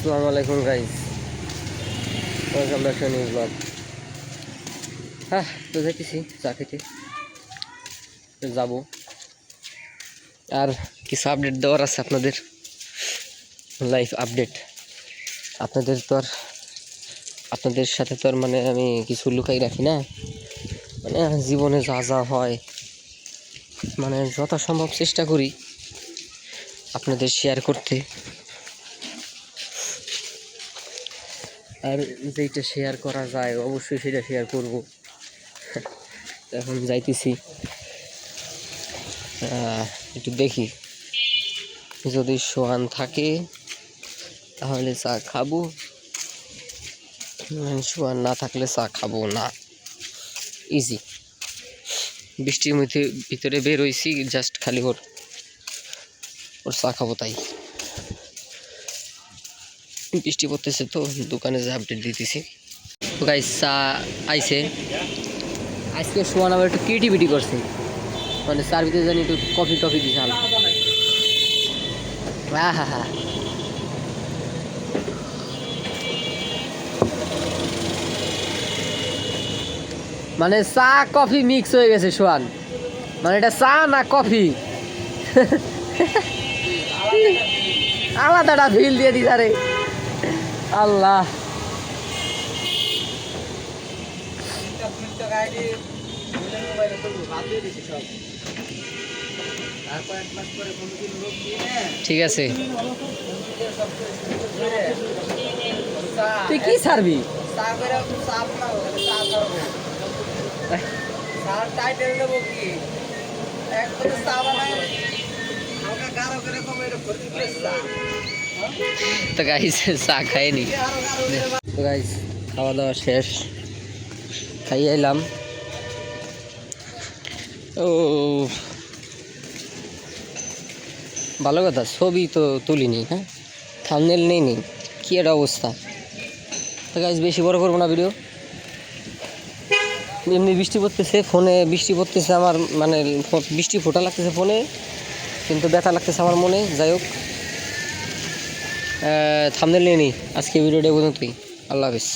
আসসালামু আলাইকুম guys, welcome back to new blog. তো যাইতেছি চা খেতে, যাবো। আর কিছু আপডেট দেওয়ার আছে আপনাদের, লাইফ আপডেট। আপনাদের সাথে তো আর মানে আমি কিছু লুকাই রাখি না, মানে জীবনে যা যা হয় মানে যথাসম্ভব চেষ্টা করি আপনাদের শেয়ার করতে। আর যেটা শেয়ার করা যায় অবশ্যই সেটা শেয়ার করব। এখন যাইতেছি, একটু দেখি যদি সোয়ান থাকে তাহলে চা খাবো, সোয়ান না থাকলে চা খাবো না। ইজি। বৃষ্টির মধ্যে ভিতরে বের হয়েছি, জাস্ট খালি ওর চা খাবো তাই। বৃষ্টি পড়তেছে তো দোকানে যে আপডেট দিতেছি। তো গাইস চা আইছে, আজকে সোয়ান আবার একটু ক্রিয়েটিভিটি করছে, মানে চার ভিতরে জানি একটু কফি দিছে হালকা। হ্যাঁ, মানে চা কফি মিক্স হয়ে গেছে সোয়ান, মানে এটা চা না কফি আলাদাটা ফিল দিয়ে দিস। আরে আল্লাহ, ঠিক আছে তুই কি ছাড়বি? তো গাইস চা খাইনি, তো গাইস খাওয়া দাওয়া শেষ, খাইয়ে এলাম। ও ভালো কথা, ছবি তো তুলিনি, হ্যাঁ থাম্বনেল নেই, কি একটা অবস্থা। তো গাইস বেশি বড় করবো না ভিডিও, এমনি বৃষ্টি পড়তেছে, ফোনে বৃষ্টি পড়তেছে আমার, মানে বৃষ্টি ফোঁটা লাগতেছে ফোনে, কিন্তু ব্যথা লাগতেছে আমার মনে। যাই হোক, থাম্বনেল নিয়ে নিই, আজকে ভিডিওটা পর্যন্তই। আল্লাহ হাফিজ।